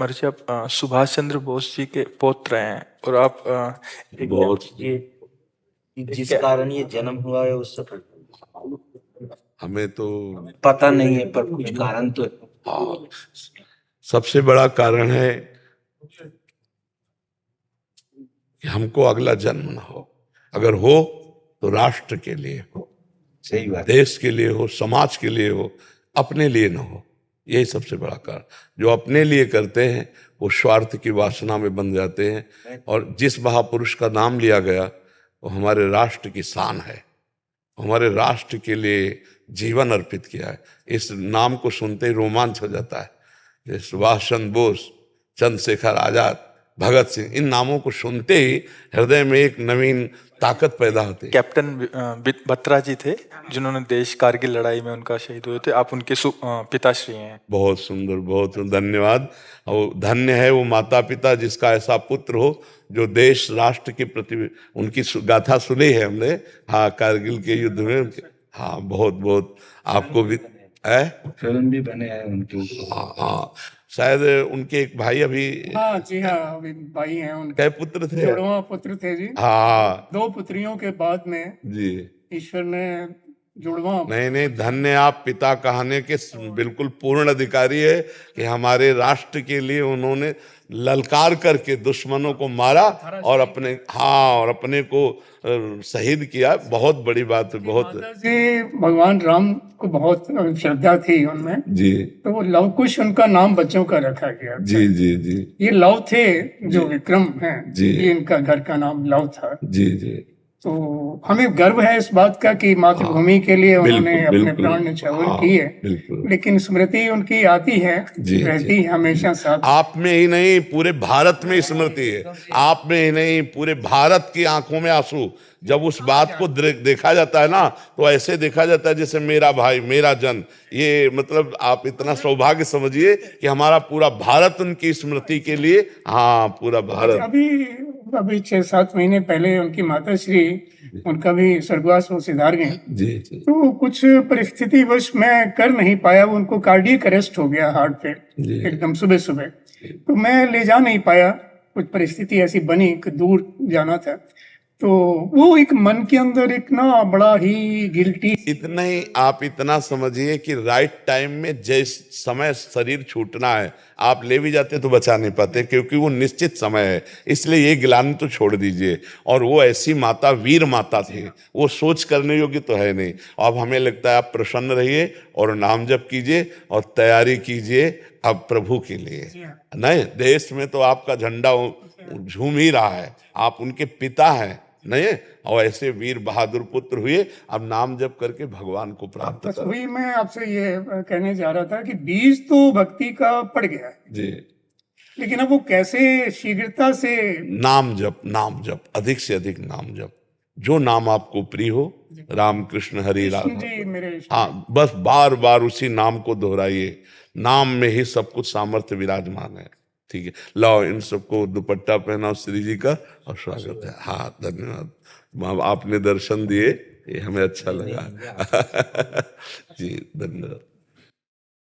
महर्षि, आप सुभाष चंद्र बोस जी के पौत्र हैं और आप बहुत ये जिस कारण ये जन्म हुआ है उस हमें तो पता नहीं है, पर कुछ कारण तो है। हाँ, सबसे बड़ा कारण है कि हमको अगला जन्म ना हो। अगर हो तो राष्ट्र के लिए हो, सही बात। देश के लिए हो, समाज के लिए हो, अपने लिए ना हो। यही सबसे बड़ा कारण। जो अपने लिए करते हैं वो स्वार्थ की वासना में बन जाते हैं। और जिस महापुरुष का नाम लिया गया वो हमारे राष्ट्र की शान है, हमारे राष्ट्र के लिए जीवन अर्पित किया है। इस नाम को सुनते ही रोमांच हो जाता है। जैसे सुभाष चंद्र बोस, चंद्रशेखर आजाद, भगत सिंह, इन नामों को सुनते ही हृदय में एक नवीन ताकत पैदा होती है। कैप्टन बत्रा जी थे जिन्होंने देश कारगिल लड़ाई में उनका शहीद हुए थे, आप उनके पिताश्री हैं। बहुत सुंदर, बहुत धन्यवाद। और धन्य है वो माता पिता जिसका ऐसा पुत्र हो जो देश राष्ट्र के प्रति, उनकी गाथा सुनी है हमने, हाँ, कारगिल के युद्ध में। हाँ, बहुत बहुत आपको भी फिल्म भी बने हैं उनकी। हाँ, शायद उनके एक भाई अभी, हाँ जी, हाँ, अभी भाई हैं उनके। कै पुत्र थे? जुड़वा पुत्र थे जी। हाँ, 2 पुत्रियों के बाद में जी, ईश्वर ने जुड़वा। नहीं, धन्य आप पिता कहने के बिल्कुल पूर्ण अधिकारी है कि हमारे राष्ट्र के लिए उन्होंने ललकार करके दुश्मनों को मारा और अपने, हाँ, और अपने को शहीद किया। बहुत बड़ी बात है। बहुत जी, भगवान राम को बहुत श्रद्धा थी उनमें जी, तो वो लव कुश उनका नाम बच्चों का रखा गया। जी जी जी, ये लव थे जो विक्रम हैं जी, ये इनका घर का नाम लव था। जी जी। तो हमें गर्व है इस बात का कि मातृभूमि के लिए उन्होंने अपने प्राण न्यौछावर किए। बिल्कुल। लेकिन स्मृति उनकी आती है, रहती है हमेशा साथ। आप में ही नहीं पूरे भारत में स्मृति है, आप में ही नहीं पूरे भारत की आंखों में आंसू। जब उस बात को देखा जाता है ना तो ऐसे देखा जाता है जैसे मेरा भाई, मेरा जन। ये मतलब आप इतना सौभाग्य समझिए कि हमारा पूरा भारत उनकी स्मृति के लिए, हाँ, पूरा भारत। अभी 6-7 महीने पहले उनकी माता श्री, उनका भी स्वर्गवास वो सिधार गए। जी जी। तो कुछ परिस्थिति वश मैं कर नहीं पाया, उनको कार्डियक अरेस्ट हो गया हार्ट पे एकदम सुबह सुबह, तो मैं ले जा नहीं पाया। कुछ परिस्थिति ऐसी बनी कि दूर जाना था, तो वो एक मन के अंदर एक ना बड़ा ही गिल्टी। इतना ही आप इतना समझिए कि राइट टाइम में जिस समय शरीर छूटना है आप ले भी जाते तो बचा नहीं पाते, क्योंकि वो निश्चित समय है। इसलिए ये गिलानी तो छोड़ दीजिए। और वो ऐसी माता, वीर माता थी, वो सोच करने योग्य तो है नहीं। अब हमें लगता है आप प्रसन्न रहिए और नाम जप कीजिए और तैयारी कीजिए अब प्रभु के लिए। नहीं, देश में तो आपका झंडा झूम ही रहा है, आप उनके पिता हैं, नहीं? और ऐसे वीर बहादुर पुत्र हुए। अब नाम जप करके भगवान को प्राप्त बस करो। वही मैं आपसे ये कहने जा रहा था कि बीज तो भक्ति का पड़ गया जी, लेकिन अब वो कैसे शीघ्रता से नाम जप, नाम जप, अधिक से अधिक नाम जप। जो नाम आपको प्रिय हो, राम कृष्ण हरि राम जी मेरे, हाँ, बस बार बार उसी नाम को दोहराइए। नाम में ही सब कुछ सामर्थ्य विराजमान है। ठीक है, लाओ इन सबको दुपट्टा पहनाओ श्री जी का और स्वागत है। हाँ, धन्यवाद, आपने दर्शन दिए, ये हमें अच्छा लगा। जी, धन्यवाद।